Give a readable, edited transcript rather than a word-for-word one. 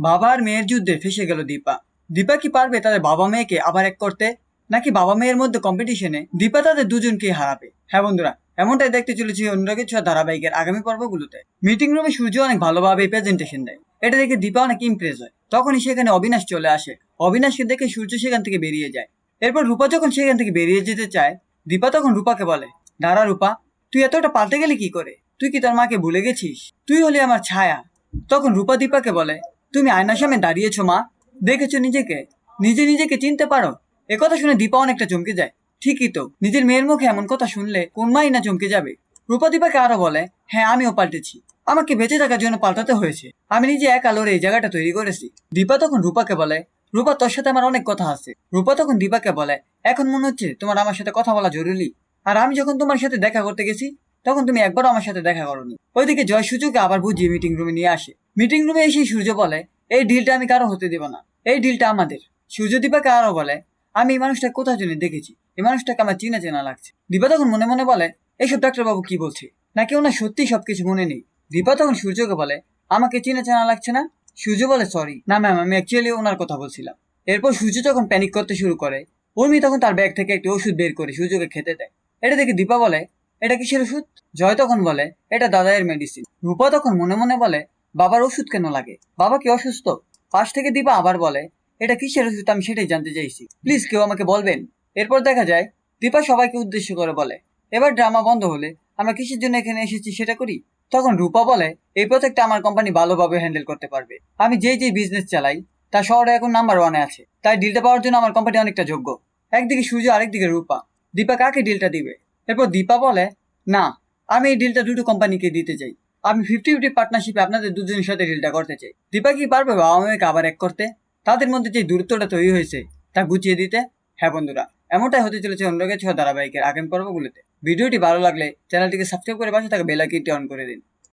বাবা আর মেয়ের যুদ্ধে ফেসে গেল দীপা। দীপা কি পারবে তাদের বাবা মেয়েকে আবার এক করতে, নাকি বাবা মেয়ের মধ্যে কম্পিটিশনে দীপা তাদের দুজনকে হারাবে? হ্যাঁ বন্ধুরা, এমনটাই দেখতে চলেছি অনুরাগের ছোঁয়া ধারাবাহিকের আগামী পর্বগুলোতে। মিটিং রুমে সূর্য অনেক ভালোভাবে প্রেজেন্টেশন দেয়, এটা দেখে দীপা অনেক ইমপ্রেস হয়। তখনই সেখানে অবিনাশ চলে আসে। অবিনাশকে দেখে সূর্য সেখান থেকে বেরিয়ে যায়। এরপর রূপা যখন সেখান থেকে বেরিয়ে যেতে চায়, দীপা তখন রূপাকে বলে, দাঁড়া রূপা, তুই এতটা পাল্টে গেলি কি করে? তুই কি তোর মাকে ভুলে গেছিস? তুই হলি আমার ছায়া। তখন রূপা দীপাকে বলে, তুমি আয়নার সামনে দাঁড়িয়েছো মা, দেখেছো নিজেকে, নিজে নিজেকে চিনতে পারো? একথা শুনে দীপা অনেকটা চমকে যায়। ঠিকই তো, নিজের মেয়ের মুখে এমন কথা শুনলে কোন মাই না চমকে যাবে। রূপা দীপাকে আরো বলে, হ্যাঁ আমিও পাল্টেছি, আমাকে বেঁচে থাকার জন্য পাল্টাতে হয়েছে। আমি নিজে একা লড়ে এই জায়গাটা তৈরি করেছি। দীপা তখন রূপাকে বলে, রূপা তোর সাথে আমার অনেক কথা আছে। রূপা তখন দীপাকে বলে, এখন মনে হচ্ছে তোমার আমার সাথে কথা বলা জরুরি। আর আমি যখন তোমার সাথে দেখা করতে গেছি, তখন তুমি একবারও আমার সাথে দেখা করোনি। ওইদিকে জয় সূর্যকে আবার বুঝিয়ে মিটিং রুমে নিয়ে আসে। মিটিং রুমে এসে সূর্য বলে, এই ডিলটা আমি কারো হতে দেব না, এই ডিলটা আমাদের। সূর্য দীপাকে আরো বলে, আমি এই মানুষটাকে কোথাও জন্য দেখেছি, এই মানুষটাকে আমার চেনা চেনা লাগছে। দীপা তখন মনে মনে বলে, এইসব ডাক্তারবাবু কি বলছে, নাকি ওনার সত্যি সবকিছু মনে নেই? দীপা তখন সূর্যকে বলে, আমাকে চেনা চেনা লাগছে না? সূর্য বলে, সরি না ম্যাম, আমি অ্যাকচুয়ালি ওনার কথা বলছিলাম। এরপর সূর্য যখন প্যানিক করতে শুরু করে, উর্মি তখন তার ব্যাগ থেকে একটি ওষুধ বের করে সূর্যকে খেতে দেয়। এটা দেখে দীপা বলে, এটা কিসের ওষুধ? জয় তখন বলে, এটা দাদাইয়ের মেডিসিন। রূপা তখন মনে মনে বলে, বাবার ওষুধ কেন লাগে? বাবা কি অসুস্থ? পাশ থেকে দীপা আবার বলে, এটা কিসের ওষুধ আমি সেটাই জানতে চাইছি, প্লিজ কেউ আমাকে বলবেন? এরপর দেখা যায় দীপা সবাইকে উদ্দেশ্য করে বলে, এবার ড্রামা বন্ধ হলে আমরা কিসের জন্য এখানে এসেছি সেটা করি। তখন রূপা বলে, এই প্রজেক্টটা আমার কোম্পানি ভালোভাবে হ্যান্ডেল করতে পারবে। আমি যেই বিজনেস চালাই তা শহরে এখন নাম্বার ওয়ানে আছে, তাই ডিলটা পাওয়ার জন্য আমার কোম্পানি অনেকটা যোগ্য। একদিকে সূর্য, আরেকদিকে রূপা। দীপা কাকে ডিলটা দিবে? এরপর দীপা বলে, না, আমি এই ডিলটা দুটো কোম্পানিকে দিতে চাই। আমি 50-50 পার্টনারশিপে আপনাদের দুজনের সাথে ডিলটা করতে চাই। দীপা কি পারবে বাবা মেয়েকে আবার এক করতে, তাদের মধ্যে যে দূরত্বটা তৈরি হয়েছে তা গুছিয়ে দিতে? হ্যাঁ বন্ধুরা, এমনটাই হতে চলেছে অনুরাগের ছোঁয়া ধারাবাহিকের আগামী পর্বগুলোতে। ভিডিওটি ভালো লাগলে চ্যানেলটিকে সাবস্ক্রাইব করে পাশে থাকা বেল আইকনটি অন করে দিন।